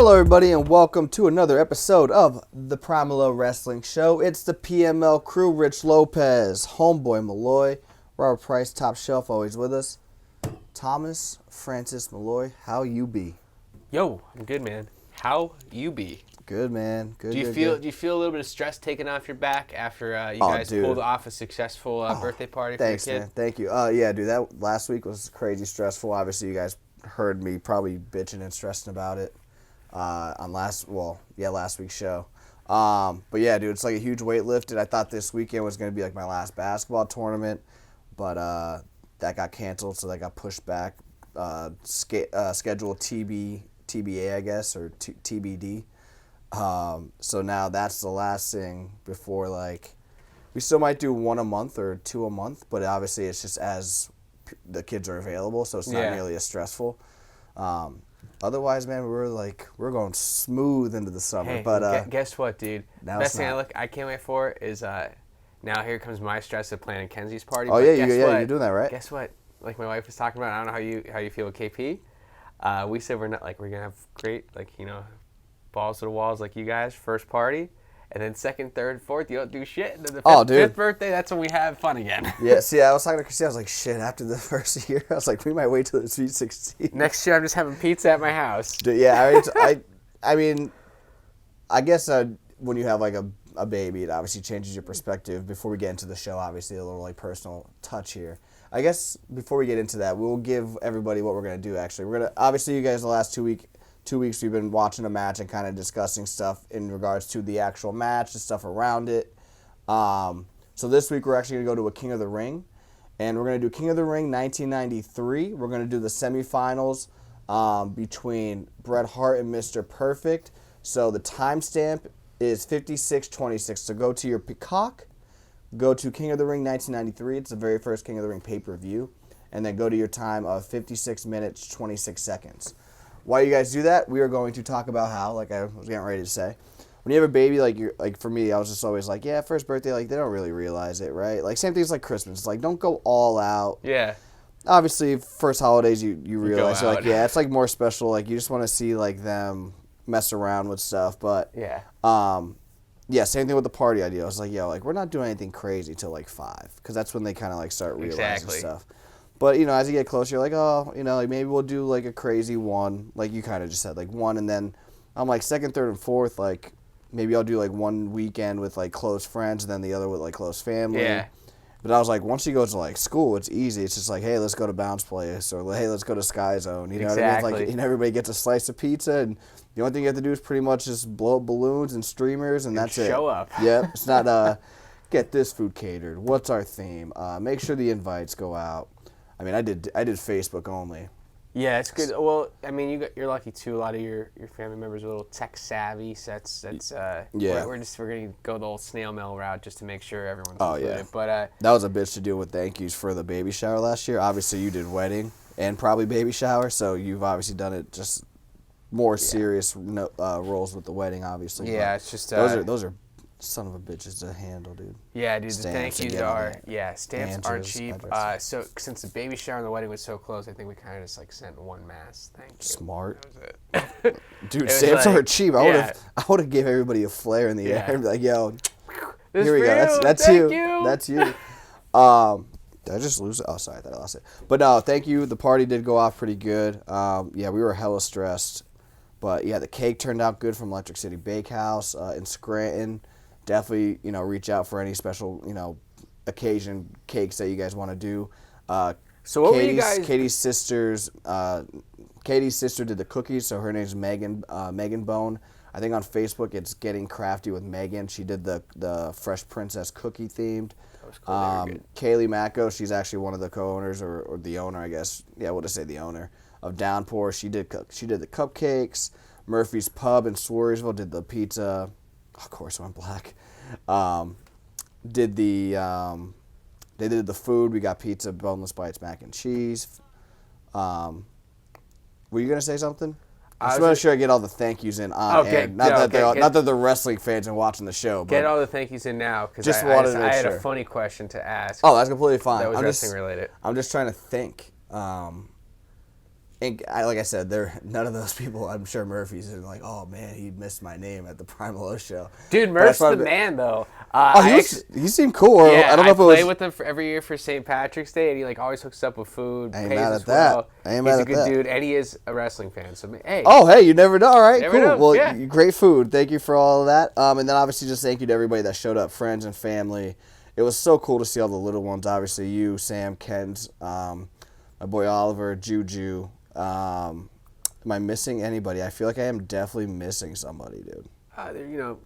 Hello, everybody, and welcome to another episode of the PML Wrestling Show. It's the PML Crew, Rich Lopez, Homeboy Malloy, Robert Price, Top Shelf, always with us. Thomas Francis Malloy, how you be? Yo, I'm good, man. How you be? Good, man. Good. Do you feel a little bit of stress taken off your back after you guys pulled off a successful birthday party for your kid? Thanks, man. Thank you. Yeah, dude, that last week was crazy stressful. Obviously, you guys heard me probably bitching and stressing about it on last week's show. But yeah, dude, it's like a huge weight lifted. I thought this weekend was going to be like my last basketball tournament, but that got canceled, so that got pushed back. Scheduled TBA, I guess, or TBD. So now that's the last thing before, like, we still might do one a month or two a month, but obviously it's just as the kids are available, so it's not nearly as stressful. Otherwise, man, we're going smooth into the summer. Hey, but guess what, dude? Best thing I can't wait for is now here comes my stress of planning Kenzie's party. Oh, yeah, you're doing that, right? Guess what? Like my wife was talking about, I don't know how you feel with KP. We said we're gonna have great, balls to the walls like you guys, first party, and then second, third, fourth, you don't do shit. And then the fifth birthday, that's when we have fun again. Yeah, see, I was talking to Christine, I was like, shit, after the first year, I was like, we might wait till the Sweet 16. Next year, I'm just having pizza at my house. Dude, yeah, I mean, I guess when you have like a baby, it obviously changes your perspective. Before we get into the show, obviously a little like personal touch here. I guess before we get into that, we'll give everybody what we're gonna do. Actually, we're gonna obviously you guys the last 2 weeks we've been watching a match and kind of discussing stuff in regards to the actual match and stuff around it. So this week we're actually gonna go to a King of the Ring, and we're gonna do King of the Ring 1993. We're gonna do the semifinals between Bret Hart and Mr. Perfect. So the timestamp is 56:26. So go to your Peacock. Go to King of the Ring 1993. It's the very first King of the Ring pay-per-view. And then go to your time of 56 minutes, 26 seconds. While you guys do that, we are going to talk about how, like I was getting ready to say, when you have a baby, like for me, I was just always like, yeah, first birthday, like they don't really realize it, right? Like same things like Christmas. It's like, don't go all out. Yeah. Obviously, first holidays, you realize, like, yeah, it's like more special. Like you just want to see like them mess around with stuff. But yeah, same thing with the party idea. I was like, yo, like we're not doing anything crazy till like 5, because that's when they kind of like start realizing stuff. But you know, as you get closer, you're like, oh, you know, like maybe we'll do like a crazy one, like you kind of just said, like one, and then I'm like second, third, and fourth, like maybe I'll do like one weekend with like close friends, and then the other with like close family. Yeah. But I was like, once you go to like school, it's easy. It's just like, hey, let's go to Bounce Place, or hey, let's go to Sky Zone. You know what I mean? Like, you know, everybody gets a slice of pizza, and the only thing you have to do is pretty much just blow up balloons and streamers, and that's it. Show up. Yep. It's not get this food catered. What's our theme? Make sure the invites go out. I mean, I did Facebook only. Yeah, it's good. Well, I mean, you're lucky too. A lot of your family members are a little tech savvy, so we're gonna go the old snail mail route just to make sure everyone's included. Yeah. But that was a bitch to deal with thank yous for the baby shower last year. Obviously, you did wedding and probably baby shower, so you've obviously done it just more serious roles with the wedding, obviously. Yeah, but it's just those are son of a bitches to handle, dude. Yeah, dude, the thank yous stamps aren't cheap. So since the baby shower and the wedding was so close, I think we kind of just like sent one mass thank you. Smart. That was it. Dude, stamps aren't cheap. I would have gave everybody a flare in the air and be like, yo, here we go. That's you. That's you. Did I just lose it? Oh, sorry, I thought I lost it. But no, thank you. The party did go off pretty good. Yeah, we were hella stressed. But yeah, the cake turned out good from Electric City Bakehouse in Scranton. Definitely, you know, reach out for any special, you know, occasion cakes that you guys want to do. So what were you guys? Katie's sister did the cookies, so her name's Megan Bone. I think on Facebook it's Getting Crafty with Megan. She did the Fresh Princess cookie themed. That was cool. Kaylee Macko, she's actually one of the co-owners or the owner, I guess. Yeah, we'll just say the owner of Downpour. She did the cupcakes. Murphy's Pub in Swarsville did the pizza. Of course, went black. They did the food. We got pizza, boneless bites, mac and cheese. Were you gonna say something? I just want to sure I get all the thank yous in on air. Not that they're wrestling fans and watching the show. But get all the thank yous in now because I had a funny question to ask. Oh, that's completely fine. That was wrestling related. I'm just trying to think. And like I said, none of those people. I'm sure Murphy's and like, oh man, he missed my name at the Primal O show. Dude, Murph's the man though. He seemed cool. Or Yeah, I don't know if it was. I play with him for every year for St. Patrick's Day, and he like always hooks up with food. I ain't pays mad us at that. well. I ain't mad at that. He's a good dude, and he is a wrestling fan. So hey. Oh, hey, you never know. All right, Never cool. know, Well, yeah. great food. Thank you for all of that. And then obviously just thank you to everybody that showed up, friends and family. It was so cool to see all the little ones. Obviously, you, Sam, Kent, my boy Oliver, Juju. Am I missing anybody? I feel like I am definitely missing somebody, dude. You know,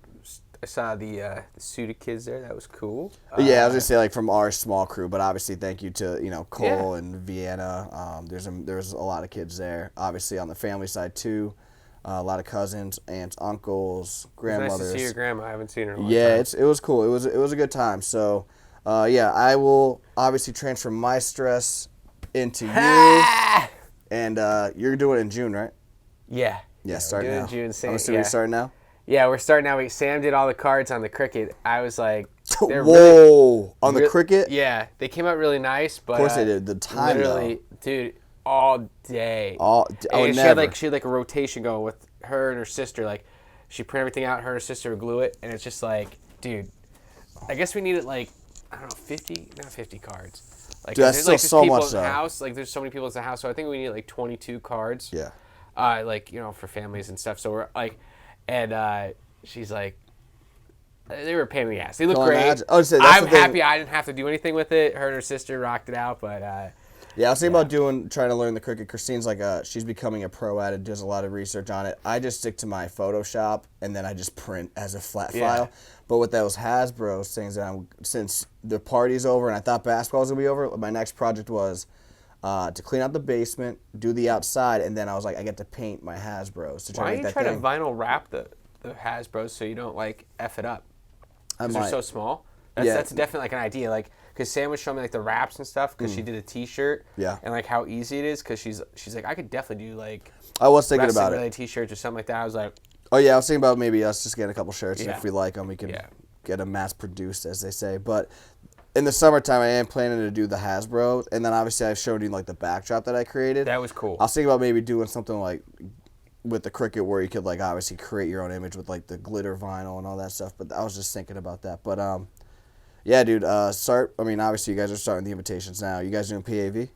I saw the suited kids there. That was cool. Yeah, I was gonna say like from our small crew, but obviously thank you to Cole and Vienna. There's a lot of kids there. Obviously on the family side too, a lot of cousins, aunts, uncles, grandmothers. Nice to see your grandma. I haven't seen her in a long Yeah, time. it was cool. It was a good time. So, yeah, I will obviously transfer my stress into you, and you're doing it in June, right? Yeah. Yeah, starting now. June, I'm assuming you're starting now. Yeah, we're starting now. Sam did all the cards on the cricket. I was like, whoa, on the cricket? Yeah, they came out really nice, but of course they did. The time, literally, dude, all day. And never. She had like a rotation going with her and her sister. Like, she printed everything out. Her and her sister would glue it, and it's just like, dude, I guess we needed like, I don't know, not 50 cards. Like, dude, that's there's still like so people much in the house. Like, there's so many people in the house, so I think we need like 22 cards. Yeah. Like, for families and stuff. So we're like, and she's like, they were a pain in the ass. They look great. I'm happy I didn't have to do anything with it. Her and her sister rocked it out, but yeah, I was thinking about trying to learn the cricket. Christine's like she's becoming a pro at it, does a lot of research on it. I just stick to my Photoshop and then I just print as a flat file. But with those Hasbro things since the party's over and I thought basketball was gonna be over, my next project was to clean out the basement, do the outside, and then I was like, I get to paint my Hasbros to try to make that thing. Why don't you try to vinyl wrap the Hasbros so you don't like F it up? Because they're so small. That's definitely like an idea. Like, because Sam was showing me like the wraps and stuff because she did a T-shirt. Yeah. And like how easy it is because she's like, I could definitely do like. I was thinking about it. T-shirts or something like that. I was like. Oh yeah, I was thinking about maybe us just getting a couple shirts and if we like them, we can get them mass produced, as they say. But in the summertime, I am planning to do the Hasbro, and then obviously I showed you like the backdrop that I created. That was cool. I was thinking about maybe doing something like with the cricket where you could like obviously create your own image with like the glitter vinyl and all that stuff. But I was just thinking about that. But yeah, dude. Obviously you guys are starting the invitations now. You guys doing PAV?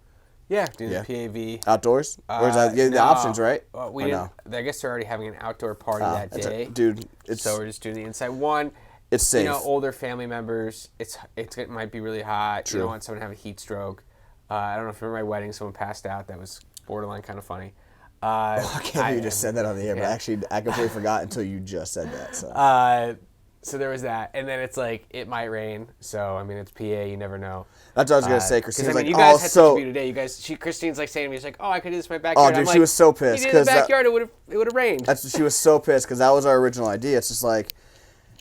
Yeah, doing the PAV. Outdoors? Or is that the options, right? We didn't. No? I guess they're already having an outdoor party that day. Dude, so we're just doing the inside one. It's safe. Older family members. It might be really hot. True. You don't want someone to have a heat stroke. I don't know if you remember my wedding. Someone passed out. That was borderline kind of funny. I can't believe you just said that on the air, but actually I completely forgot until you just said that. So. So there was that, and then it's like it might rain. So I mean, it's PA. You never know. That's what I was gonna say. Christine's like, you guys had such a beautiful day. Christine's like saying to me, she's like, "Oh, I could do this in my backyard." Oh, dude, she was so pissed because in the backyard it would have rained. She was so pissed because that was our original idea. It's just like,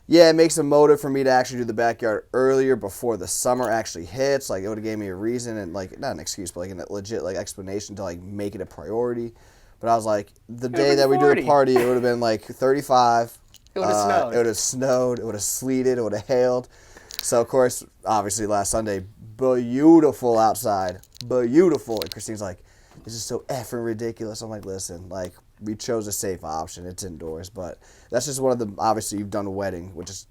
yeah, it makes a motive for me to actually do the backyard earlier before the summer actually hits. Like it would have gave me a reason and like not an excuse, but like a legit like explanation to like make it a priority. But I was like, the day that we do the party, it would have been like 35. It would have snowed. It would have snowed. It would have sleeted. It would have hailed. So, of course, obviously last Sunday, beautiful outside. Beautiful. And Christine's like, this is so effing ridiculous. I'm like, listen, like, we chose a safe option. It's indoors. But that's just one of the, obviously, you've done a wedding, which is,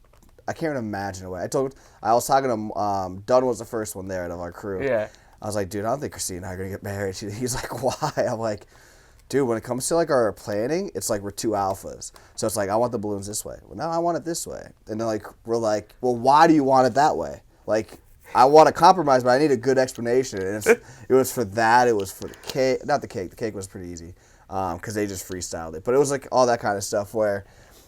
I can't even imagine a wedding. I was talking to, Dunn was the first one there out of our crew. Yeah. I was like, dude, I don't think Christine and I are going to get married. He's like, why? I'm like, dude, when it comes to like our planning, it's like we're two alphas. So it's like, I want the balloons this way. Well, no, I want it this way. And then like, we're like, well, why do you want it that way? Like, I want to compromise, but I need a good explanation. And it was for that. It was for the cake. Not the cake. The cake was pretty easy because they just freestyled it. But it was like all that kind of stuff where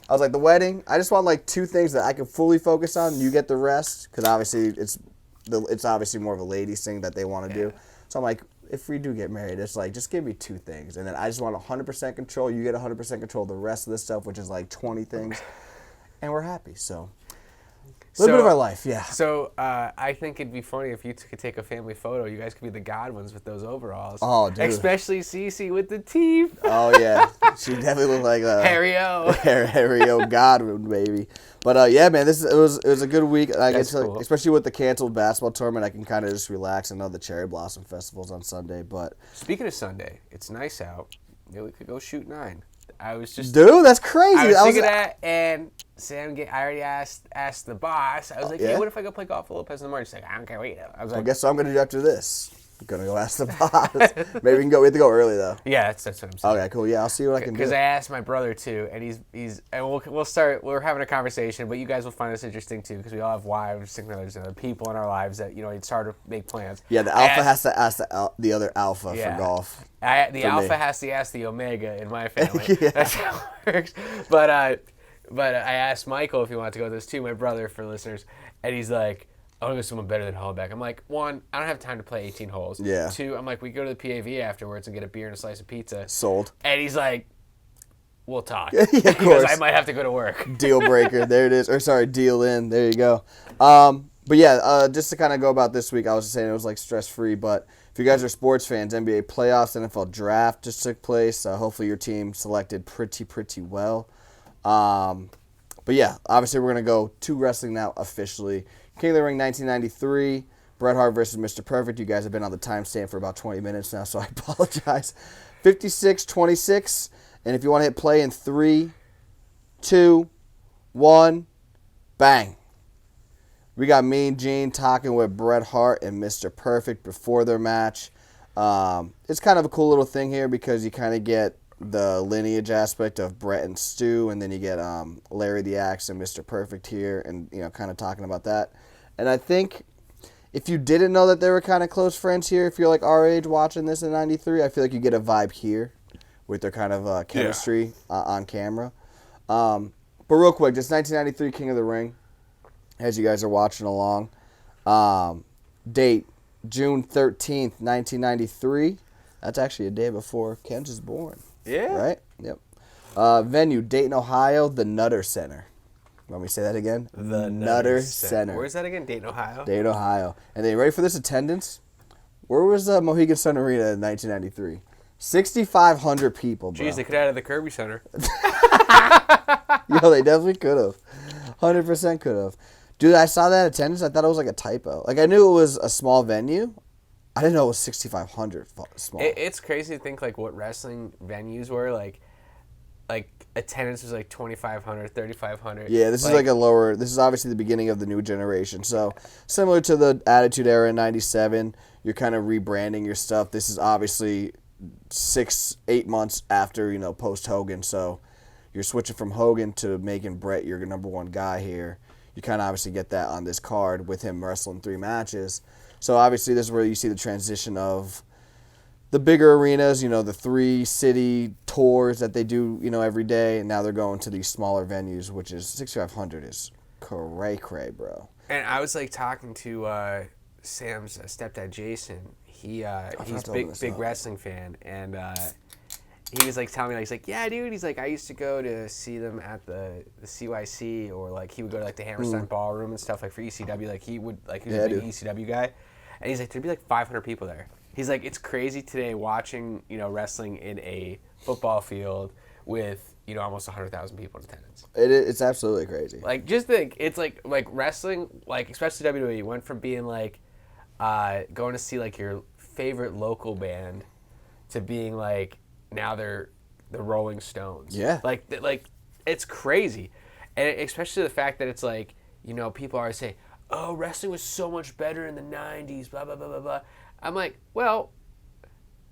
I was like, the wedding, I just want like two things that I can fully focus on. You get the rest because obviously it's obviously more of a ladies thing that they want to do. So I'm like, if we do get married, it's like, just give me two things. And then I just want 100% control. You get 100% control of the rest of this stuff, which is like 20 things. And we're happy, so. A little bit of our life, yeah. So I think it'd be funny if you could take a family photo. You guys could be the Godwins with those overalls. Oh, dude. Especially Cece with the teeth. Oh, yeah. She definitely looked like Harry-O. Harry-O Godwin, baby. But, yeah, man, it was a good week. That's cool. Especially with the canceled basketball tournament, I can kind of just relax. I know the Cherry Blossom Festival's on Sunday, but... Speaking of Sunday, it's nice out. Maybe we could go shoot 9. I was just... Dude, that's crazy. I was thinking that, and Sam, I already asked the boss. I was like, hey, what if I go play golf with Lopez in the morning? She's like, I don't care what you do. I was like, I guess what I'm going to do after this. I'm going to go ask the boss. Maybe we have to go early, though. Yeah, that's what I'm saying. Okay, cool. Yeah, I'll see what I can do. Because I asked my brother, too, and we're having a conversation, but you guys will find this interesting, too, because we all have wives, significant others, and other people in our lives that, it's hard to make plans. Yeah, the alpha has to ask the other alpha for golf. The alpha has to ask the omega in my family. That's how it works. But I asked Michael if he wanted to go to this too, my brother, for listeners, and he's like, I want to go someone better than Hollaback. I'm like, 1, I don't have time to play 18 holes. Yeah. 2, I'm like, we go to the PAV afterwards and get a beer and a slice of pizza. Sold. And he's like, we'll talk. Yeah, of course. Because I might have to go to work. Deal breaker. There it is. Or sorry, deal in. There you go. But yeah, just to kind of go about this week, I was just saying it was like stress-free, but if you guys are sports fans, NBA playoffs, NFL draft just took place. Hopefully your team selected pretty well. But yeah, obviously we're going to go to wrestling now officially. King of the Ring 1993, Bret Hart versus Mr. Perfect. You guys have been on the timestamp for about 20 minutes now, so I apologize. 56-26, and if you want to hit play in 3, 2, 1, bang. We got Mean Gene talking with Bret Hart and Mr. Perfect before their match. It's kind of a cool little thing here because you kind of get the lineage aspect of Bret and Stu, and then you get Larry the Axe and Mr. Perfect here, and kind of talking about that. And I think if you didn't know that they were kind of close friends here, if you're like our age watching this in '93, I feel like you get a vibe here with their kind of chemistry on camera. But real quick, just 1993 King of the Ring, as you guys are watching along. Date, June 13th, 1993. That's actually a day before Ken's was born. Yeah. Right? Yep. Venue, Dayton, Ohio, the Nutter Center. Let me say that again. The Nutter Center. Where's that again? Dayton, Ohio? Dayton, Ohio. And then, ready for this attendance? Where was Mohegan Sun Arena in 1993? 6,500 people, bro. Jeez, they could have added the Kirby Center. Yo, they definitely could have. 100% could have. Dude, I saw that attendance. I thought it was like a typo. Like, I knew it was a small venue. I didn't know it was 6,500 small. It's crazy to think, like, what wrestling venues were. Like attendance was like 2,500, 3,500. Yeah, this is like a lower. This is obviously the beginning of the new generation. So similar to the Attitude Era in '97, you're kind of rebranding your stuff. This is obviously 6-8 months after post Hogan. So you're switching from Hogan to making Bret your number one guy here. You kind of obviously get that on this card with him wrestling 3 matches. So obviously this is where you see the transition of the bigger arenas, the 3-city tours that they do, every day, and now they're going to these smaller venues, which is 6,500 is cray, bro. And I was like talking to Sam's stepdad, Jason. He's big wrestling fan, and he was like telling me, he's like, yeah, dude. He's like, I used to go to see them at the CYC, or like he would go to like the Hammerstein Ballroom and stuff like for ECW. Like he was a big ECW guy, and he's like, there'd be like 500 people there. He's like, it's crazy today watching, wrestling in a football field with, almost 100,000 people in attendance. It's absolutely crazy. Like, just think, it's like wrestling, like, especially WWE, went from being like, going to see like your favorite local band to being like, now they're the Rolling Stones. Yeah. Like, it's crazy. And especially the fact that it's like, people always say, oh, wrestling was so much better in the 90s, blah, blah, blah, blah, blah. I'm like, well,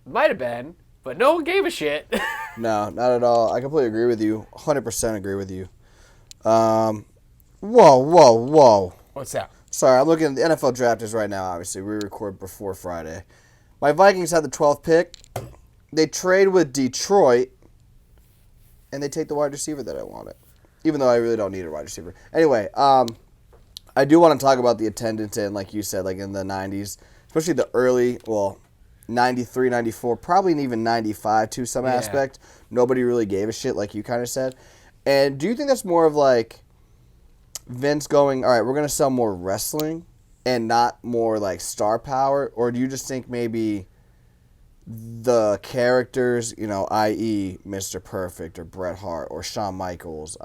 might have been, but no one gave a shit. No, not at all. I completely agree with you. 100% agree with you. Whoa. What's that? Sorry, I'm looking at the NFL draft is right now, obviously. We record before Friday. My Vikings had the 12th pick. They trade with Detroit, and they take the wide receiver that I wanted, even though I really don't need a wide receiver. Anyway, I do want to talk about the attendance, and like you said, like in the 90s, especially the early, 93, 94, probably even 95 to some aspect. Nobody really gave a shit, like you kind of said. And do you think that's more of like Vince going, all right, we're going to sell more wrestling and not more like star power? Or do you just think maybe the characters, i.e. Mr. Perfect or Bret Hart or Shawn Michaels,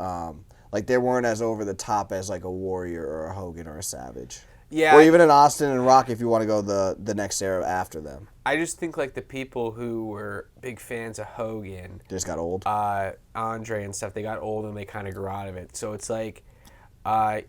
like they weren't as over the top as like a Warrior or a Hogan or a Savage? Yeah. Or even an Austin and Rock if you want to go the next era after them. I just think like the people who were big fans of Hogan, They just got old. Andre and stuff, they got old and they kind of grew out of it. So it's like,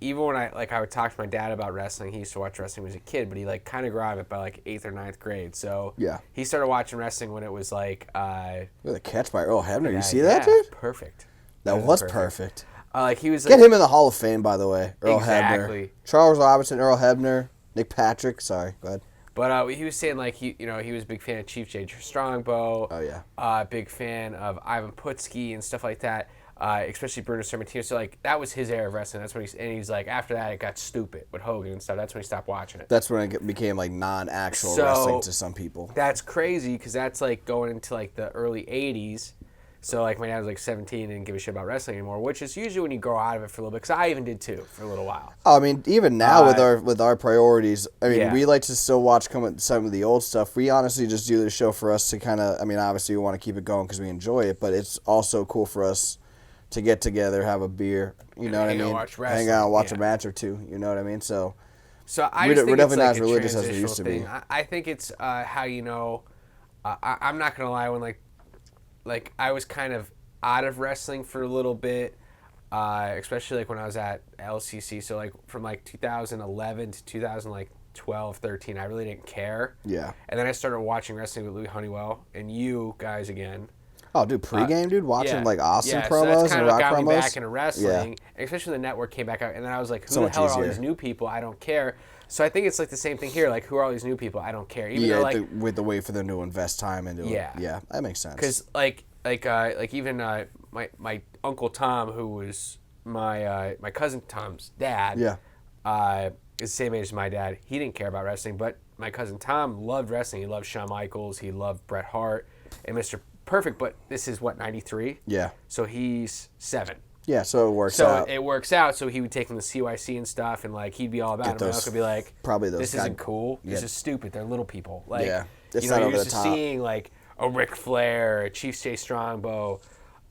even when I would talk to my dad about wrestling, he used to watch wrestling when he was a kid, but he like kind of grew out of it by like 8th or 9th grade. So yeah, he started watching wrestling when it was like. The catch by Earl Hebner. Yeah, you see that, dude? Perfect. That was perfect. Like he was. Get him in the Hall of Fame, by the way. Earl exactly. Hebner, Charles Robinson, Earl Hebner, Nick Patrick. Sorry, go ahead. But he was saying like he was a big fan of Chief J. Strongbow. Oh yeah. Big fan of Ivan Putski and stuff like that. Especially Bruno Sammartino. So like that was his era of wrestling. That's when he's like after that it got stupid with Hogan and stuff. That's when he stopped watching it. That's when it became like non-actual wrestling to some people. That's crazy because that's like going into like the early '80s. So like my dad was like 17 and didn't give a shit about wrestling anymore, which is usually when you grow out of it for a little bit. Because I even did too for a little while. Oh, I mean, even now with our priorities, I mean, yeah. we like to still watch some of the old stuff. We honestly just do the show for us to kind of. I mean, obviously we want to keep it going because we enjoy it, but it's also cool for us to get together, have a beer, you know what I mean? Hang out, watch a match or two, you know what I mean? So I just think we're it's definitely like not as religious as we used to be. I think it's how I'm not gonna lie, when like I was kind of out of wrestling for a little bit, especially like when I was at LCC. So like from like 2011 to 2012, 13, I really didn't care. Yeah. And then I started watching wrestling with Louis Honeywell and you guys again. Oh, dude, pregame, dude, watching like Austin promos so that's kind and of Rock got promos. Me back into wrestling, especially when the network came back out. And then I was like, who the hell are all these new people? I don't care. So I think it's like the same thing here. Like, who are all these new people? I don't care. Even though, like, with the way for them to invest time into it. Yeah, that makes sense. Because like even my Uncle Tom, who was my cousin Tom's dad, is the same age as my dad. He didn't care about wrestling, but my cousin Tom loved wrestling. He loved Shawn Michaels. He loved Bret Hart and Mr. Perfect. But this is what, 93? Yeah. So he's 7. Yeah, so it works out. So it works out. So he would take him to CYC and stuff, and like he'd be all about it. My uncle would be like, probably those this isn't cool. This is stupid. They're little people. Like, it's you're not over used the to top. seeing like a Ric Flair, a Chief J. Strongbow.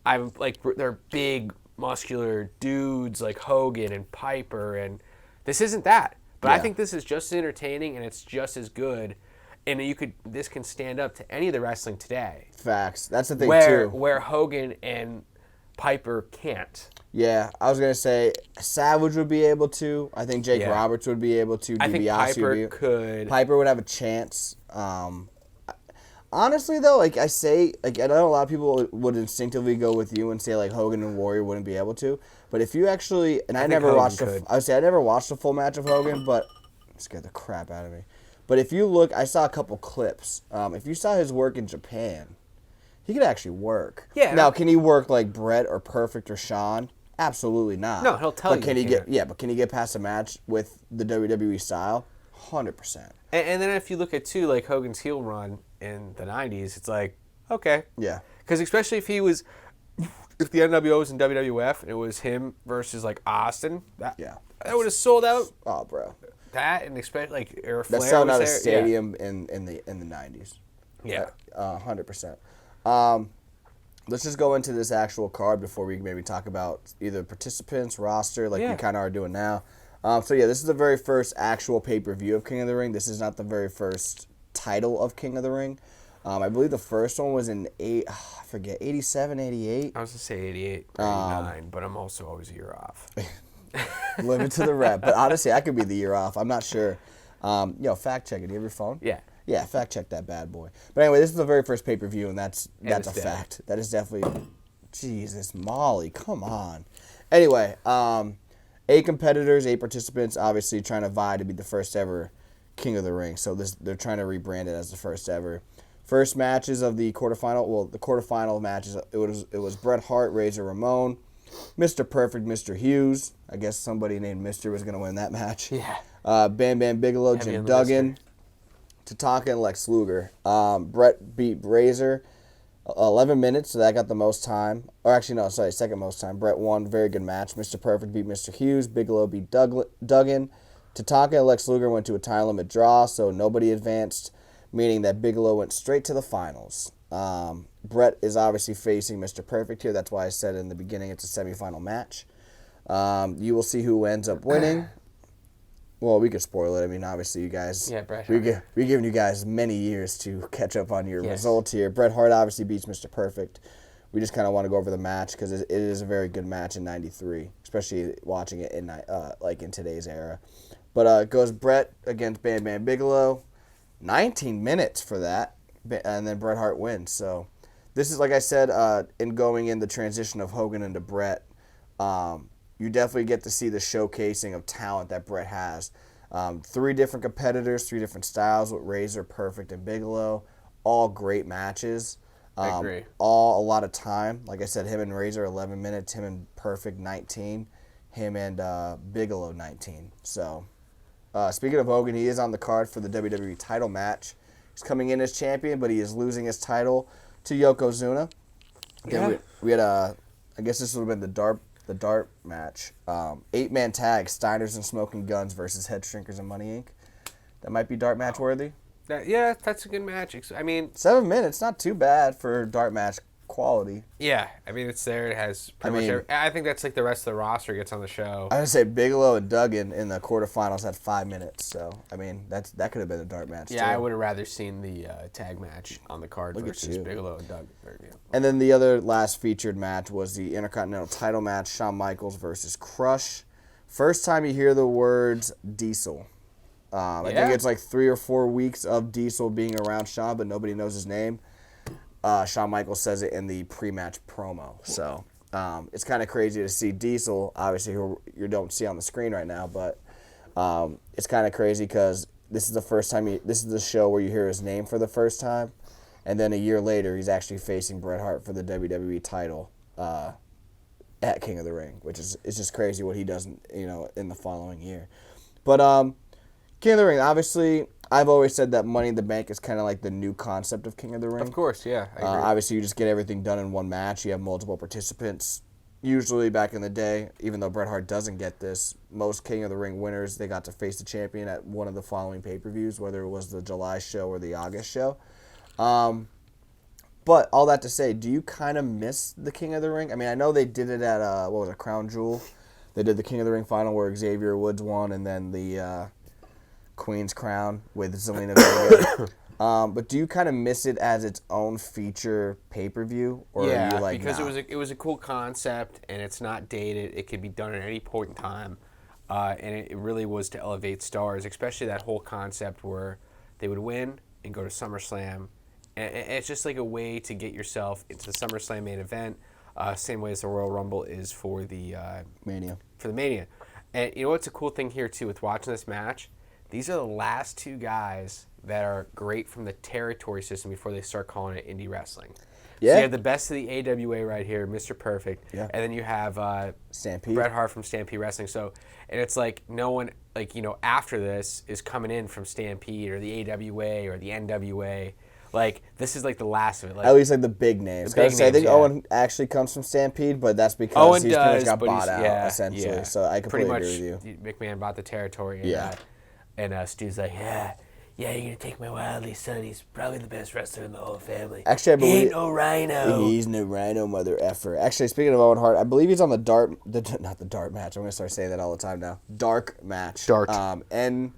I'm like they're big, muscular dudes like Hogan and Piper, and this isn't that. But I think this is just as entertaining and it's just as good. And this can stand up to any of the wrestling today. Facts. That's the thing too. too. Where Hogan and Piper can't. Yeah, I was gonna say Savage would be able to. I think Jake Roberts would be able to. I think Piper could. Piper would have a chance. Honestly, though, like I say, like I know a lot of people would instinctively go with you and say like Hogan and Warrior wouldn't be able to. But if you actually, and I never watched. I would say I never watched a full match of Hogan, but it scared the crap out of me. But if you look, I saw a couple clips. If you saw his work in Japan, he could actually work. Yeah. Now, can he work like Bret or Perfect or Shawn? Absolutely not. No, he'll tell you. But can he get past a match with the WWE style? 100%. And then if you look at too like Hogan's heel run in the 90s, it's like, okay. Yeah. Because especially if the NWO was in WWF and it was him versus like Austin, that would have sold out. Oh, bro. That and especially like Air Flair. That sold out a stadium in the 90s. Yeah. 100%. Let's just go into this actual card before we maybe talk about either participants, roster, like we kind of are doing now. This is the very first actual pay-per-view of King of the Ring. This is not the very first title of King of the Ring. I believe the first one was in 87, 88. I was going to say 88 or 89, but I'm also always a year off. Living to the rep. But honestly, I could be the year off. I'm not sure. Fact check it. Do you have your phone? Yeah. Yeah, fact check that bad boy. But anyway, this is the very first pay-per-view, and that's a fact. That is definitely... Jesus, Molly, come on. Anyway, 8 competitors, 8 participants, obviously trying to vie to be the first ever King of the Ring. So they're trying to rebrand it as the first ever. First matches of the quarterfinal. Well, the quarterfinal matches, it was Bret Hart, Razor Ramon, Mr. Perfect, Mr. Hughes. I guess somebody named Mr. was going to win that match. Yeah. Bam Bam Bigelow, Jim Duggan, Tatanka, and Lex Luger. Bret beat Razor. 11 minutes, so that got the most time. Or actually, no, sorry, second most time. Bret won. Very good match. Mr. Perfect beat Mr. Hughes. Bigelow beat Duggan. Tatanka and Lex Luger went to a time limit draw, so nobody advanced, meaning that Bigelow went straight to the finals. Bret is obviously facing Mr. Perfect here. That's why I said in the beginning it's a semifinal match. You will see who ends up winning. Well, we could spoil it. I mean, obviously, you guys. Yeah, Bret We're Hart. giving you guys many years to catch up on your Yes. results here. Bret Hart obviously beats Mr. Perfect. We just kind of want to go over the match because it is a very good match in '93, especially watching it in in today's era. But it goes Bret against Bam Bam Bigelow, 19 minutes for that, and then Bret Hart wins. So this is, like I said, in going in the transition of Hogan into Bret. You definitely get to see the showcasing of talent that Bret has. 3 different competitors, 3 different styles with Razor, Perfect, and Bigelow. All great matches. I agree. All a lot of time. Like I said, him and Razor 11 minutes, him and Perfect 19, him and Bigelow 19. So, speaking of Hogan, he is on the card for the WWE title match. He's coming in as champion, but he is losing his title to Yokozuna. Yeah. Then we had I guess this would have been the dart match. 8-man tag, Steiners and Smoking Guns versus Head Shrinkers and Money Inc. That might be dart match worthy. Yeah, that's a good match. I mean, 7 minutes, not too bad for dart match quality. yeah. I mean, it's there. It has pretty much. I think that's like the rest of the roster gets on the show. I would say Bigelow and Duggan in the quarterfinals had 5 minutes. So I mean, that could have been a dart match. Yeah, too. I would have rather seen the tag match on the card Look at versus you. Bigelow and Doug. And then the other last featured match was the Intercontinental title match, Shawn Michaels versus Crush. First time you hear the words Diesel. I think it's like 3 or 4 weeks of Diesel being around Shawn, but nobody knows his name. Shawn Michaels says it in the pre-match promo. So it's kind of crazy to see Diesel, obviously, who you don't see on the screen right now, but it's kind of crazy because this is the first time this is the show where you hear his name for the first time. And then a year later, he's actually facing Bret Hart for the WWE title at King of the Ring, which is just crazy what he does in the following year. But King of the Ring, obviously, I've always said that Money in the Bank is kind of like the new concept of King of the Ring. Of course, yeah. I agree. Obviously, you just get everything done in one match. You have multiple participants. Usually, back in the day, even though Bret Hart doesn't get this, most King of the Ring winners, they got to face the champion at one of the following pay-per-views, whether it was the July show or the August show. But all that to say, do you kind of miss the King of the Ring? I mean, I know they did it at, Crown Jewel. They did the King of the Ring final where Xavier Woods won, and then the Queen's Crown with Zelina Vega. But do you kind of miss it as its own feature pay-per-view? Or Yeah, are you like, because nah? it was a cool concept, and it's not dated. It could be done at any point in time. And it really was to elevate stars, especially that whole concept where they would win and go to SummerSlam. And it's just like a way to get yourself into the SummerSlam main event, same way as the Royal Rumble is for the Mania. For the Mania. And you know what's a cool thing here, too, with watching this match? These are the last 2 guys that are great from the territory system before they start calling it indie wrestling. Yeah. So you have the best of the AWA right here, Mr. Perfect. Yeah. And then you have Stampede. Bret Hart from Stampede Wrestling. So, and it's like no one, after this is coming in from Stampede or the AWA or the NWA. Like, this is like the last of it. Like, At least like the big names. The big I think names, yeah. Owen actually comes from Stampede, but that's because Owen he's pretty much does, got but bought out, essentially. yeah. So I completely Pretty agree with much, you. McMahon bought the territory. And, Yeah. And Stu's like, yeah, you're going to take my Wildly son. He's probably the best wrestler in the whole family. Actually, I believe He ain't no rhino. He's no rhino, mother effer. Actually, speaking of Owen Hart, I believe he's on not the dart match. I'm gonna start saying that all the time now. Dark match. Dark. And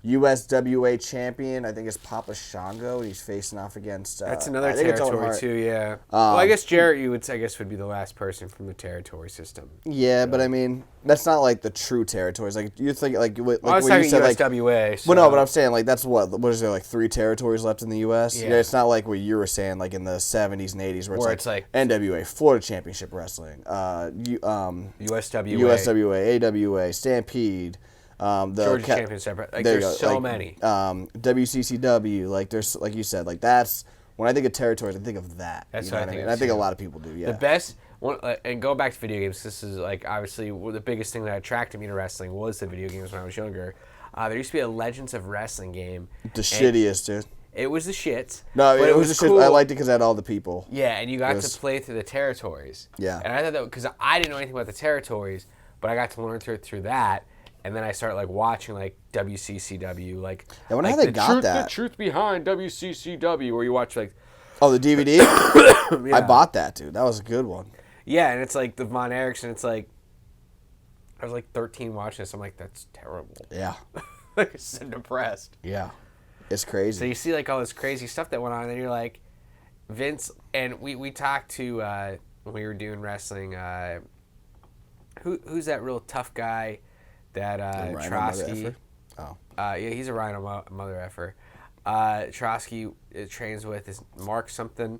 USWA champion, I think it's Papa Shango. He's facing off against. That's another I think it's Owen territory Hart. too, yeah. Well, I guess Jarrett, would be the last person from the territory system. Yeah, but I mean, that's not like the true territories. Like you think, like I was when you talking said, USWA. Well, no, but I'm saying like that's what is there like 3 territories left in the U.S. Yeah. It's not like what you were saying like in the 70s and 80s where it's like NWA, Florida Championship Wrestling, USWA, USWA, AWA, Stampede, the Georgia Championship. Like there's so many. WCCW, like there's like you said, like that's when I think of territories, I think of that. That's you know what what I mean. think And I think too. a lot of people do. Yeah. The best one, and going back to video games, this is like obviously the biggest thing that attracted me to wrestling was the video games when I was younger. There used to be a Legends of Wrestling game. The shittiest, dude. It was the shits. No, but it was just cool. I liked it because it had all the people. Yeah, and you got to play through the territories. Yeah. And I thought that because I didn't know anything about the territories, but I got to learn through that. And then I started like watching like WCCW, like. I wonder like how they got that. The truth behind WCCW, where you watch like. Oh, the DVD. Yeah. I bought that, dude. That was a good one. Yeah, and it's like the Von Erichs, and it's like. I was like 13 watching this. I'm like, that's terrible. Yeah. Like, I'm so depressed. Yeah. It's crazy. So you see like all this crazy stuff that went on, and then you're like, Vince, and we talked to when we were doing wrestling. Who's that real tough guy that Trotsky? Oh. Yeah, he's a Rhino mother effer. Trotsky trains with is Mark something.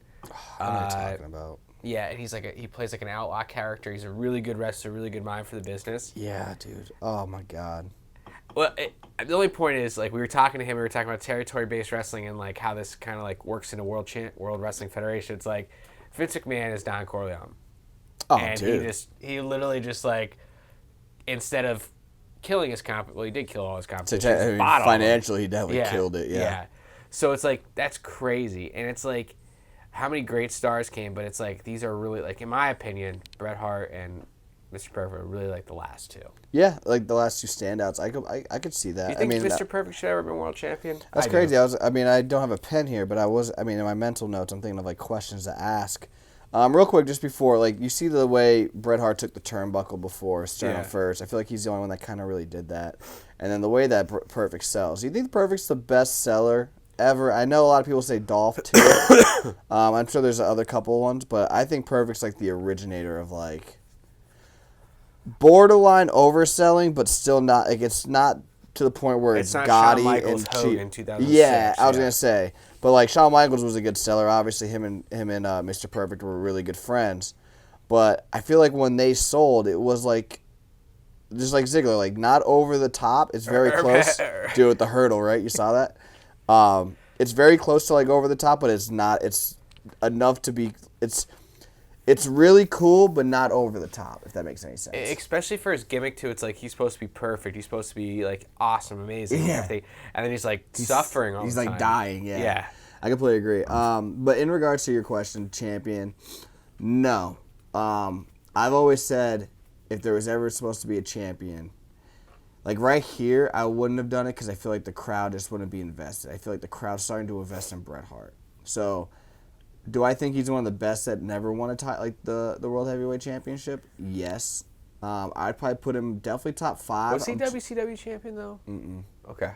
What am I talking about? Yeah, and he's like he plays like an outlaw character. He's a really good wrestler, really good mind for the business. Yeah, dude. Oh my God. Well, the only point is, like, we were talking to him, we were talking about territory-based wrestling and, like, how this kind of, like, works in a World Wrestling Federation. It's like, Vince McMahon is Don Corleone. Oh, and dude. he literally just, like, instead of killing his well, he did kill all his competition. So, financially, he definitely killed it, yeah. So it's like, that's crazy. And it's like, how many great stars came, but it's like, these are really, like, in my opinion, Bret Hart and Mr. Perfect are really, like, the last two. Yeah, like the last two standouts. I could see that. Do you think Mr. Perfect should have ever been world champion? That's crazy. I don't have a pen here, but in my mental notes, I'm thinking of like questions to ask. Real quick, just before, like, you see the way Bret Hart took the turnbuckle before sternum first. I feel like he's the only one that kind of really did that. And then the way that Perfect sells. Do you think Perfect's the best seller ever? I know a lot of people say Dolph too. I'm sure there's other couple ones, but I think Perfect's like the originator of like borderline overselling, but still not. Like, it's not to the point where it's gaudy and cheap. In 2006. Yeah, I was gonna say, but like Shawn Michaels was a good seller. Obviously, him and Mr. Perfect were really good friends. But I feel like when they sold, it was like just like Ziggler, like not over the top. It's very close. Do it with the hurdle, right? You saw that. It's very close to like over the top, but it's not. It's enough to be. It's really cool, but not over the top, if that makes any sense. Especially for his gimmick, too. It's like he's supposed to be perfect. He's supposed to be, like, awesome, amazing. Yeah. And then he's, like, suffering all the time. He's, like, dying, yeah. Yeah. I completely agree. But in regards to your question, champion, no. I've always said if there was ever supposed to be a champion, like right here, I wouldn't have done it because I feel like the crowd just wouldn't be invested. I feel like the crowd's starting to invest in Bret Hart. So... do I think he's one of the best that never won the World Heavyweight Championship? Yes. I'd probably put him definitely top 5. Was he WCW champion, though? Mm-mm. Okay.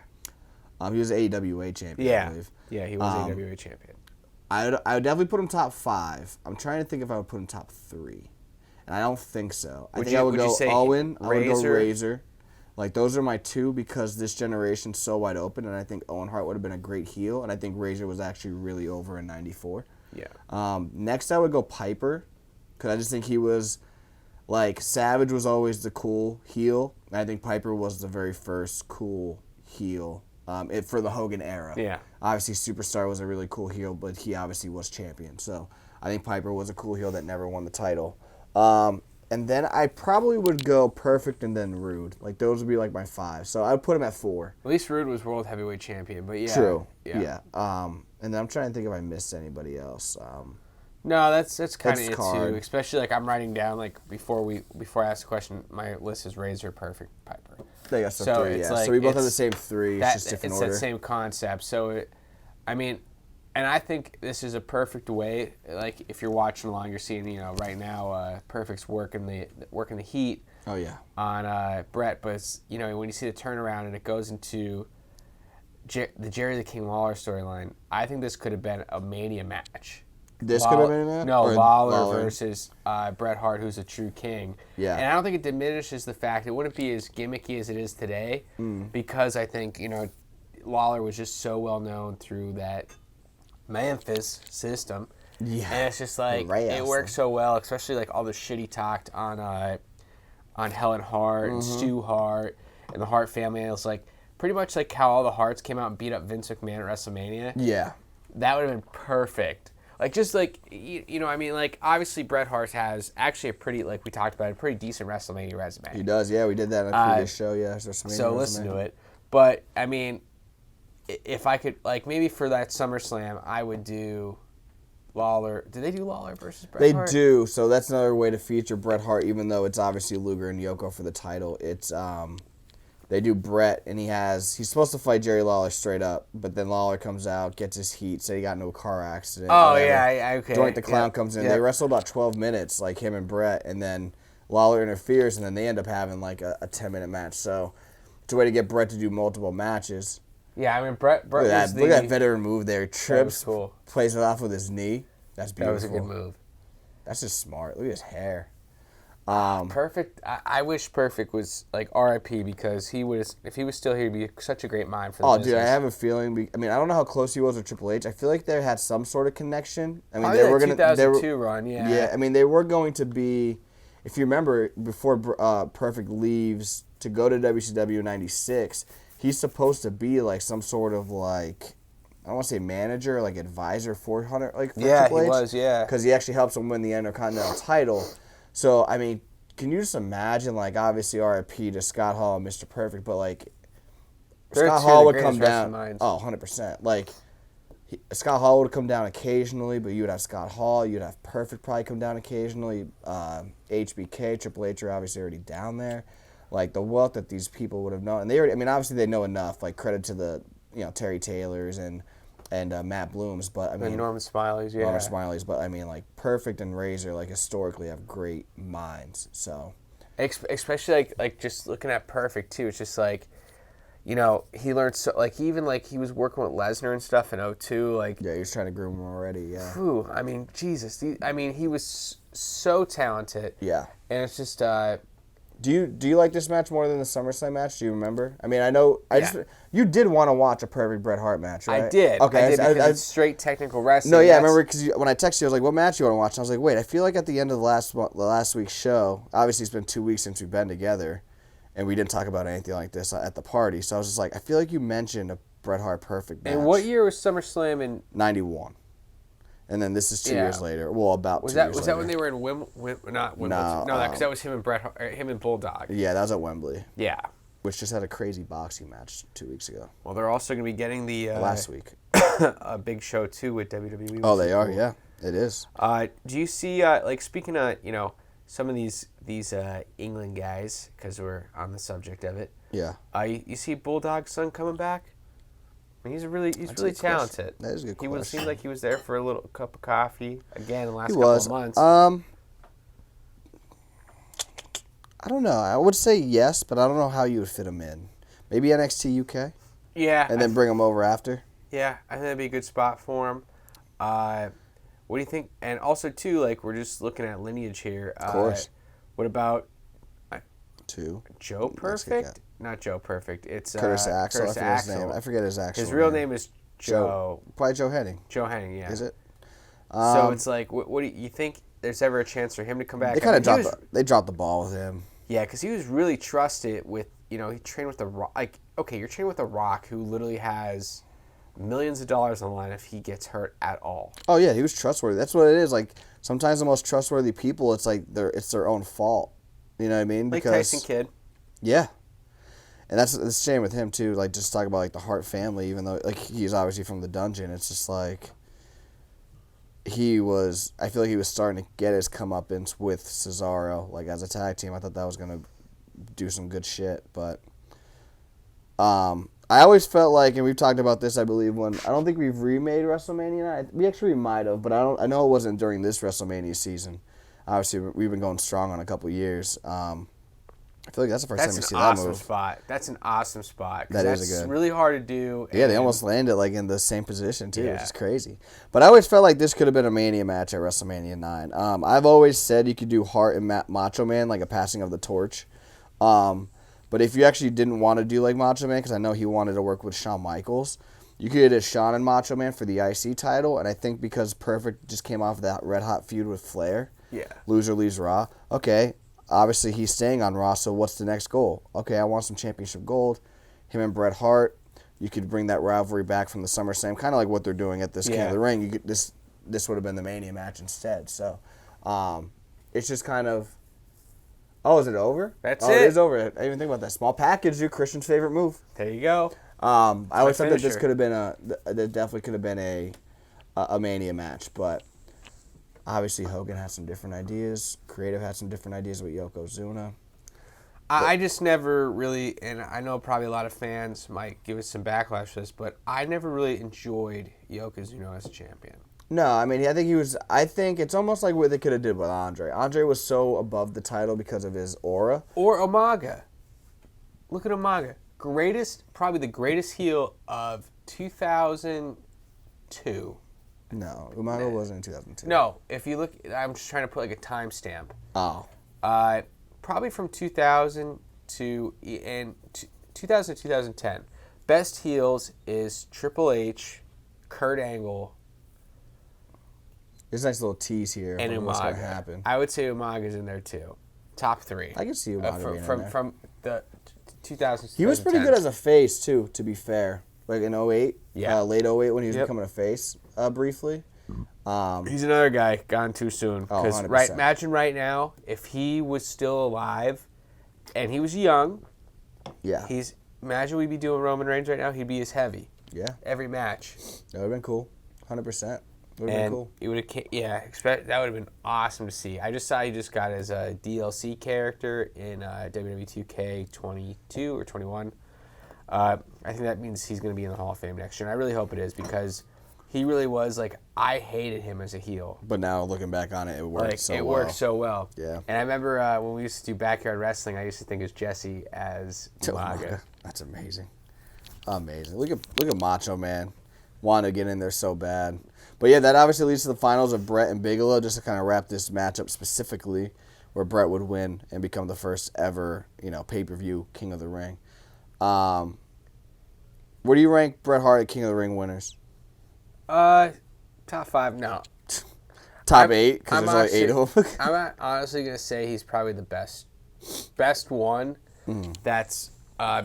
He was AWA champion, I believe. Yeah, he was AWA champion. I would definitely put him top 5. I'm trying to think if I would put him top 3. And I don't think so. I think I would go Owen. I would go Razor. Like, those are my two because this generation's so wide open, and I think Owen Hart would have been a great heel, and I think Razor was actually really over in 94. Yeah. Next, I would go Piper, because I just think he was, like, Savage was always the cool heel, and I think Piper was the very first cool heel for the Hogan era. Yeah. Obviously, Superstar was a really cool heel, but he obviously was champion. So I think Piper was a cool heel that never won the title. And then I probably would go Perfect and then Rude. Like, those would be, like, my 5. So I would put him at 4. At least Rude was World Heavyweight Champion, but yeah. True. Yeah. And then I'm trying to think if I missed anybody else. No, that's kind of it hard. too. Especially like I'm writing down like before I ask the question, my list is Razor, Perfect, Piper. They got some 3. It's yeah. like, So we both have the same 3. It's just different order. It's that same concept. So and I think this is a perfect way. Like if you're watching along, you're seeing right now Perfect's working the heat. Oh yeah. On Bret, but it's, when you see the turnaround and it goes into the Jerry the King Lawler storyline, I think this could have been a Mania match. This could have been a match? No, Lawler versus Bret Hart, who's a true king. Yeah. And I don't think it diminishes the fact it wouldn't be as gimmicky as it is today because I think, Lawler was just so well known through that Memphis system. Yeah. And it's just like, it works so well, especially like all the shit he talked on Helen Hart and Stu Hart and the Hart family. And it was like, pretty much like how all the Harts came out and beat up Vince McMahon at WrestleMania. Yeah. That would have been perfect. Like, just like, like, obviously Bret Hart has actually a pretty, like we talked about, a pretty decent WrestleMania resume. He does, yeah. We did that on a previous show, yeah. So listen to it. But, if I could, like, maybe for that SummerSlam, I would do Lawler. Did they do Lawler versus Bret Hart? They do, so that's another way to feature Bret Hart, even though it's obviously Luger and Yoko for the title. It's they do Bret, and he's supposed to fight Jerry Lawler straight up, but then Lawler comes out, gets his heat, say he got into a car accident. Oh, whatever. yeah, okay. Doink the Clown comes in. They wrestle about 12 minutes, like him and Bret, and then Lawler interferes, and then they end up having like a 10-minute match. So it's a way to get Bret to do multiple matches. Yeah, I mean, Bret Look at that veteran move there. Trips, cool. Plays it off with his knee. That's beautiful. That was a good move. That's just smart. Look at his hair. Perfect. I wish Perfect was like R.I.P. because if he was still here, he'd be such a great mind for the business. Dude, I have a feeling. I mean, I don't know how close he was with Triple H. I feel like they had some sort of connection. I mean, Probably they were gonna 2002 run, yeah. Yeah, I mean, they were going to be. If you remember, before Perfect leaves to go to WCW '96, he's supposed to be like some sort of like. I don't want to say manager, like advisor for Hunter, like for Triple H. He was, yeah. Because he actually helps him win the Intercontinental title. So I mean, can you just imagine, like, obviously R.I.P. to Scott Hall and Mr. Perfect, but like Scott Hall would come down. 100%. Like Scott Hall would come down occasionally, but you would have Scott Hall, you'd have Perfect probably come down occasionally. HBK, Triple H are obviously already down there. Like the wealth that these people would have known, and they already. I mean, obviously they know enough. Like credit to the Terry Taylors and Matt Blooms, but I mean And Norman Smiley's, yeah. Norman Smiley's, but I mean like Perfect and Razor like historically have great minds. So especially like just looking at Perfect too, it's just like, he learned so like he was working with Lesnar and stuff in 2002, like yeah, he was trying to groom him already. Yeah. Whew, I mean, Jesus, he was so talented. Yeah. And it's just. Do you like this match more than the SummerSlam match? Do you remember? I mean, I know. You did want to watch a Perfect Bret Hart match, right? I did. Okay. I did because it's straight technical wrestling. No, yeah, I remember because when I texted you, I was like, "What match you want to watch?" And I was like, "Wait, I feel like at the end of the last week's show, obviously it's been 2 weeks since we've been together, and we didn't talk about anything like this at the party." So I was just like, "I feel like you mentioned a Bret Hart Perfect match." And what year was SummerSlam in '91? And then this is 2 years later. Well, about 2 years later. Was that when they were in not Wimbledon? No, because that was him and Bret Hart, him and Bulldog. Yeah, that was at Wembley. Yeah. Which just had a crazy boxing match 2 weeks ago. Well, they're also going to be getting the last week a big show too with WWE. Oh, they are. Cool. Yeah, it is. Do you see like speaking of some of these England guys, because we're on the subject of it? Yeah. You see Bulldog's son coming back? I mean, he's really talented. That is a good question. He seemed like he was there for a little cup of coffee again in the last couple of months. I don't know. I would say yes, but I don't know how you would fit him in. Maybe NXT UK? Yeah. And then bring him over after? Yeah, I think that'd be a good spot for him. What do you think? And also, too, like, we're just looking at lineage here. Of course. What about Joe Perfect? Not Joe Perfect. It's Curtis Axel. Curtis I forget Axel. his name. I forget his actual name. His real name is Joe. Probably Joe Henning. Joe Henning, yeah. Is it? So it's like, what do you think? There's ever a chance for him to come back? They kind of dropped the ball with him. Yeah, because he was really trusted with. He trained with The Rock. Like, okay, you're training with The Rock, who literally has millions of dollars on the line if he gets hurt at all. Oh yeah, he was trustworthy. That's what it is. Like sometimes the most trustworthy people, it's like it's their own fault. You know what I mean? Like Tyson Kidd. Yeah. And that's the same with him too. Like just talk about like the Hart family, even though like he's obviously from the dungeon. It's just like I feel like he was starting to get his comeuppance with Cesaro, like as a tag team. I thought that was gonna do some good shit, but I always felt like, and we've talked about this, I believe, when I don't think we've remade WrestleMania 9. We actually might have, but I know it wasn't during this WrestleMania season. Obviously, we've been going strong on a couple years. I feel like that's the first time we see that move. That's an awesome spot. That is a good. That's really hard to do. Yeah, they almost landed like in the same position too, which is crazy. But I always felt like this could have been a Mania match at WrestleMania 9. I've always said you could do Hart and Macho Man, like a passing of the torch. But if you actually didn't want to do like Macho Man, because I know he wanted to work with Shawn Michaels, you could have Shawn and Macho Man for the IC title. And I think because Perfect just came off that red hot feud with Flair, loser leaves Raw. Okay. Obviously, he's staying on Raw, so what's the next goal? Okay, I want some championship gold. Him and Bret Hart, you could bring that rivalry back from the SummerSlam, kind of like what they're doing at this King of the Ring. This would have been the Mania match instead. So it's just kind of, is it over? That's it is over. I didn't even think about that. Small package, dude. Christian's favorite move. There you go. I always thought that this finisher. could have been that definitely could have been a Mania match, but obviously Hogan had some different ideas. Creative had some different ideas with Yokozuna. I just never really, and I know probably a lot of fans might give us some backlash for this, but I never really enjoyed Yokozuna as a champion. No, I mean, I think it's almost like what they could have did with Andre. Andre was so above the title because of his aura. Or Umaga. Look at Umaga. Probably the greatest heel of 2002. No, Umaga wasn't in 2002. No, if you look, I'm just trying to put like a timestamp. Oh. Probably from 2000 to 2010. Best heels is Triple H, Kurt Angle, There's a nice little tease here and of what's going to Umaga. happen. I would say Umaga's in there too. Top 3. I can see Umaga being in there. From the 2000s. He was pretty good as a face, too, to be fair. Like in 08, Yeah. late 08 when he was becoming a face briefly. He's another guy gone too soon. Because 100%. imagine right now if he was still alive, and he was young. Yeah. Imagine we'd be doing Roman Reigns right now. He'd be as heavy. Yeah. Every match. That would have been cool. 100%. Would have been cool. It would have, that would have been awesome to see. I just saw he just got his DLC character in WWE 2K22 or 21. I think that means he's going to be in the Hall of Fame next year, and I really hope it is because he really was like I hated him as a heel. But now looking back on it, it worked so well. It worked so well. Yeah. And I remember when we used to do backyard wrestling, I used to think of Jesse as Umaga. That's amazing. Amazing. Look at Macho Man. Want to get in there so bad. But yeah, that obviously leads to the finals of Bret and Bigelow, just to kind of wrap this matchup specifically, where Bret would win and become the first ever, pay-per-view King of the Ring. Where do you rank Bret Hart at King of the Ring winners? Top 5, no. Top 8, because there's only 8 of them. I'm honestly going to say he's probably the best one. That's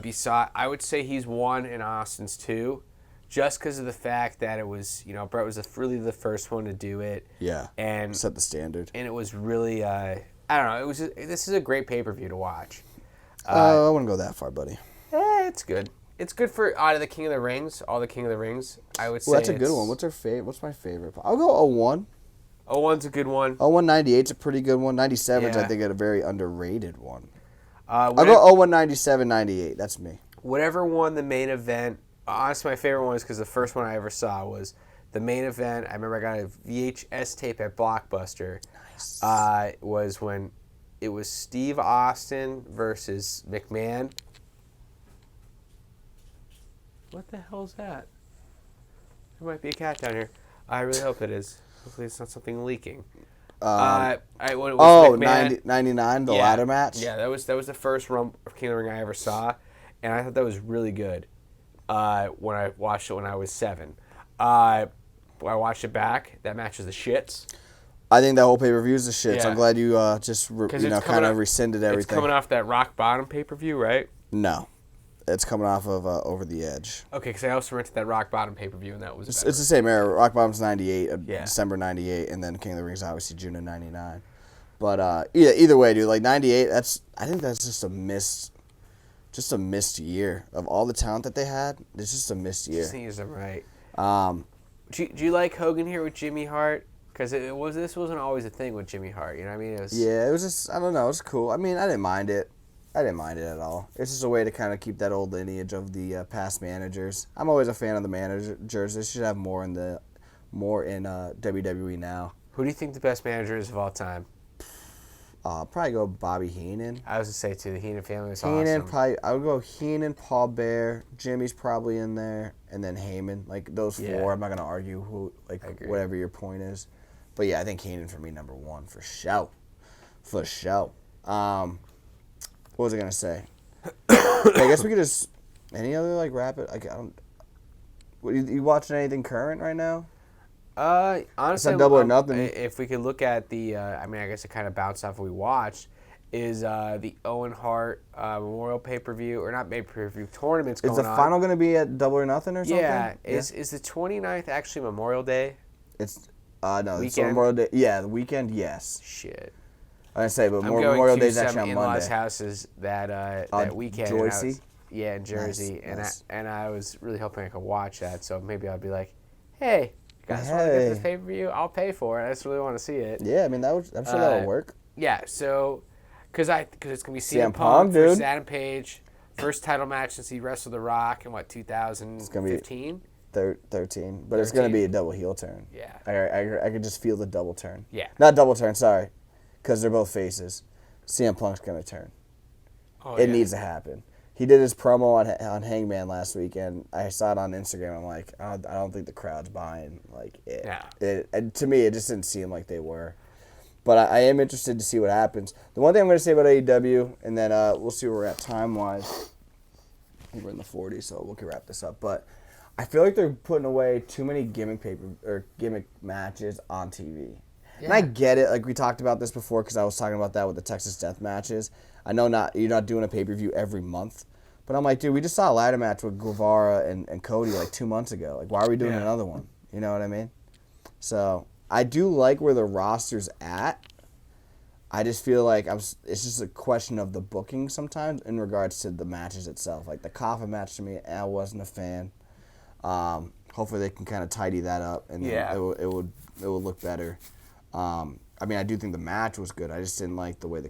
beside. I would say he's 1 and Austin's 2. Just because of the fact that it was, Bret was really the first one to do it. Yeah. And set the standard. And it was really, I don't know. This is a great pay-per-view to watch. I wouldn't go that far, buddy. It's good. It's good for out of the King of the Rings, all the King of the Rings. I would say. Well, that's a good one. What's my favorite? I'll go 01. 01's a good one. 01 98's a pretty good one. 97's Yeah. I think a very underrated one. I'll go 01 97 98. That's me. Whatever won the main event. Honestly, my favorite one is because the first one I ever saw was the main event. I remember I got a VHS tape at Blockbuster. Nice. Was when it was Steve Austin versus McMahon. What the hell's that? There might be a cat down here. I really hope it is. Hopefully it's not something leaking. When it was McMahon, 99, the ladder match? Yeah, that was the first King of the Ring I ever saw, and I thought that was really good when I watched it when I was 7. I watched it back. That match is the shits. I think that whole pay-per-view is the shits. Yeah. I'm glad you kind of rescinded everything. It's coming off that Rock Bottom pay-per-view, right? No. It's coming off of Over the Edge. Okay, because I also rented that Rock Bottom pay-per-view, and that was It's the same era. Rock Bottom's 98, Yeah. December 98, and then King of the Ring's obviously June of 99. But either way, dude, like 98, I think that's just a missed year. Of all the talent that they had, it's just a missed year. Just use them right. Um, Do you like Hogan here with Jimmy Hart? Because this wasn't always a thing with Jimmy Hart. You know what I mean? it was just, I don't know, it was cool. I mean, I didn't mind it. I didn't mind it at all. It's just a way to kind of keep that old lineage of the past managers. I'm always a fan of the managers. They should have more in WWE now. Who do you think the best manager is of all time? Probably go Bobby Heenan. I was going to say, too, the Heenan family was Heenan, awesome. I would go Heenan, Paul Bear, Jimmy's probably in there, and then Heyman. Like, those 4, Yeah. I'm not going to argue whatever your point is. But, yeah, I think Heenan for me, number 1, for show. For show. What was I going to say? I guess we could just, any other, rapid, you watching anything current right now? Honestly, Double or Nothing. If we could look at the, I guess it kind of bounced off what we watched, is the Owen Hart Memorial pay-per-view, or not pay-per-view, tournaments going on. Is the final going to be at Double or Nothing or something? Yeah. Is the 29th actually Memorial Day? It's, no, it's Weekend? Memorial Day. Yeah, the weekend, yes. Shit. I say, but I'm Memorial going Day's to actually some on in-laws' Monday. houses that weekend. and I Joycey? Yeah, in Jersey, Nice. and I was really hoping I could watch that. So maybe I'd be like, hey, you guys want to get this pay-per-view? I'll pay for it. I just really want to see it. Yeah, I mean I'm sure that'll work. Yeah, so because it's gonna be CM CM Punk Punk, versus dude. Adam Page, first title match since he wrestled The Rock in 2015. 13, but it's gonna be a double heel turn. Yeah. I could just feel the double turn. Yeah. Not double turn, sorry, because they're both faces. CM Punk's gonna turn. Oh, It needs to happen. He did his promo on Hangman last week, and I saw it on Instagram. I'm like, I don't think the crowd's buying like it. Yeah. And to me, it just didn't seem like they were. But I am interested to see what happens. The one thing I'm going to say about AEW, and then we'll see where we're at time-wise. I think we're in the 40s, so we can wrap this up. But I feel like they're putting away too many gimmick matches on TV. Yeah. And I get it. Like, we talked about this before because I was talking about that with the Texas Death Matches. I know you're not doing a pay-per-view every month. But I'm like, dude, we just saw a ladder match with Guevara and Cody like 2 months ago. Like, why are we doing another one? You know what I mean? So I do like where the roster's at. I just feel like it's just a question of the booking sometimes in regards to the matches itself. Like the Coffin match to me, I wasn't a fan. Hopefully they can kind of tidy that up and it would look better. I mean, I do think the match was good. I just didn't like the way the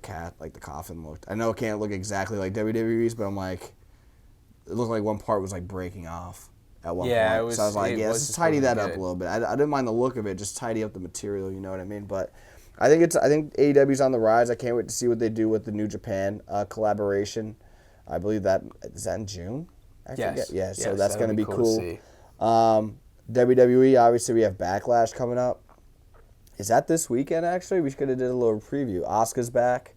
Coffin looked. I know it can't look exactly like WWE's, but I'm like, it looked like one part was like breaking off at one point. So I was like, let's just tidy that up a little bit. I didn't mind the look of it, just tidy up the material, you know what I mean? But I think AEW's on the rise. I can't wait to see what they do with the New Japan collaboration. I believe is that in June? I forget. Yeah, so that's going to be cool. WWE, obviously we have Backlash coming up. Is that this weekend actually? We could have did a little preview. Asuka's back.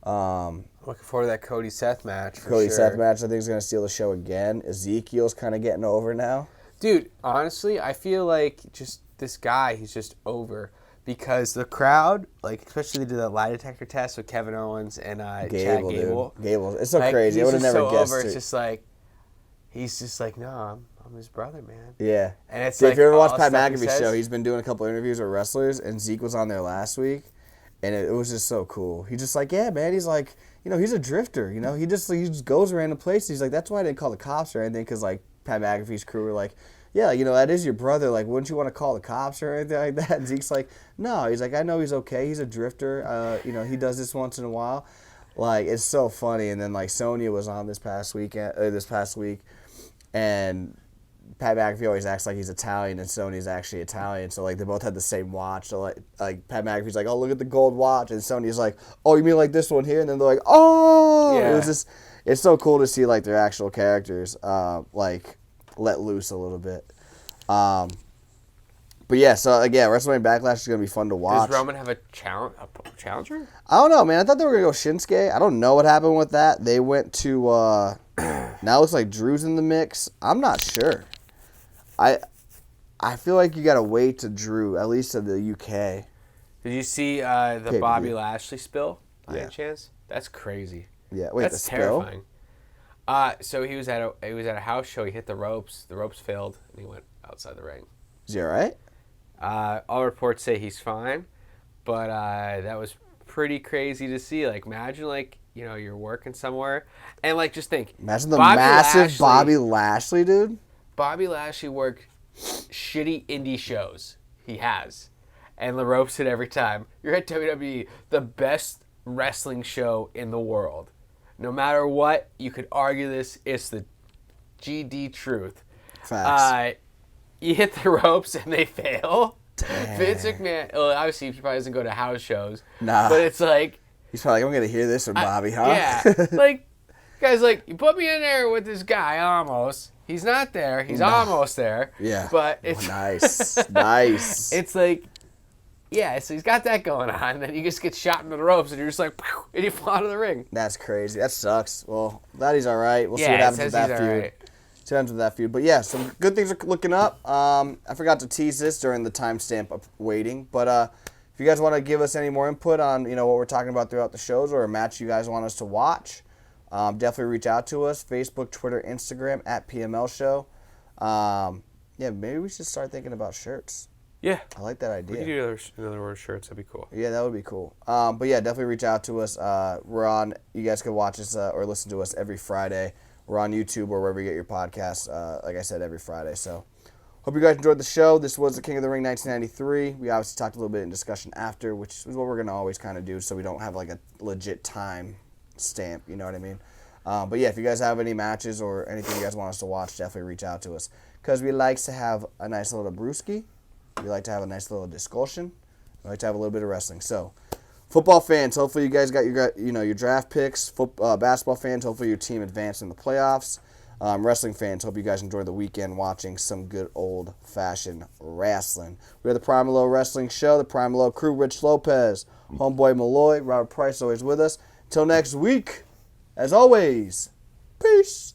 Looking forward to that Cody Seth match. Seth match, I think, is going to steal the show again. Ezekiel's kind of getting over now. Dude, honestly, I feel like just this guy, he's just over because the crowd, like, especially they did that lie detector test with Kevin Owens and Chad Gable. Gable, it's so crazy. I would have never guessed it. It's just like, he's just like, no, I'm his brother, man. Yeah. And it's if you ever watch Pat McAfee's show, he's been doing a couple interviews with wrestlers, and Zeke was on there last week, and it was just so cool. He's just like, yeah, man. He's like, he's a drifter. He just goes random places. He's like, that's why I didn't call the cops or anything, because like Pat McAfee's crew were like, yeah, that is your brother. Like, wouldn't you want to call the cops or anything like that? And Zeke's like, no. He's like, I know he's okay. He's a drifter. He does this once in a while. Like, it's so funny. And then like Sonya was on this past week, and Pat McAfee always acts like he's Italian, and Sonya's actually Italian. So, like, they both had the same watch. So, like Pat McAfee's like, oh, look at the gold watch. And Sonya's like, oh, you mean like this one here? And then they're like, oh! Yeah. It's so cool to see, like, their actual characters, let loose a little bit. But, yeah, so, again, WrestleMania Backlash is going to be fun to watch. Does Roman have a challenger? I don't know, man. I thought they were going to go Shinsuke. I don't know what happened with that. They went to, now it looks like Drew's in the mix. I'm not sure. I feel like you got to wait to Drew, at least to the UK. Did you see the Bobby Lashley spill by any chance? That's crazy. Yeah, wait, that's terrifying. So he was at a house show. He hit the ropes. The ropes failed, and he went outside the ring. Is he all right? All reports say he's fine, but that was pretty crazy to see. Like, imagine, like, you're working somewhere, and like, just think. Imagine the massive Bobby Lashley, dude. Bobby Lashley worked shitty indie shows. He has. And the ropes hit every time. You're at WWE, the best wrestling show in the world. No matter what, you could argue this. It's the GD truth. Facts. You hit the ropes and they fail. Damn. Vince McMahon, well, obviously he probably doesn't go to house shows. Nah. But it's like... He's probably like, I'm going to hear this from Bobby, huh? Yeah. Like, guy's like, you put me in there with this guy almost. He's not there. He's almost there. Yeah. But it's... Nice. Nice. It's like... Yeah, so he's got that going on, and then he just gets shot into the ropes, and you're just like, pow, and you fall out of the ring. That's crazy. That sucks. Well, glad he's all right. We'll see what happens with that feud. Right. See what happens with that feud. But yeah, some good things are looking up. I forgot to tease this during the timestamp of waiting, but if you guys want to give us any more input on what we're talking about throughout the shows or a match you guys want us to watch, definitely reach out to us. Facebook, Twitter, Instagram at PML Show. Yeah, maybe we should start thinking about shirts. Yeah. I like that idea. We could do another word shirts. That'd be cool. Yeah, that would be cool. But yeah, definitely reach out to us. We're on. You guys can watch us or listen to us every Friday We're on YouTube or wherever you get your podcasts, like I said, every Friday. So hope you guys enjoyed the show. This was the King of the Ring 1993. We obviously talked a little bit in discussion after, which is what we're going to always kind of do so we don't have like a legit time stamp, you know what I mean? But yeah, if you guys have any matches or anything you guys want us to watch, definitely reach out to us. Because we like to have a nice little brewski. We like to have a nice little discussion. We like to have a little bit of wrestling. So, football fans, hopefully you guys got your draft picks. Basketball fans, hopefully your team advanced in the playoffs. Wrestling fans, hope you guys enjoyed the weekend watching some good old-fashioned wrestling. We are the PML Wrestling Show, the PML Crew, Rich Lopez, Homeboy Malloy, Robert Price always with us. Till next week, as always, peace.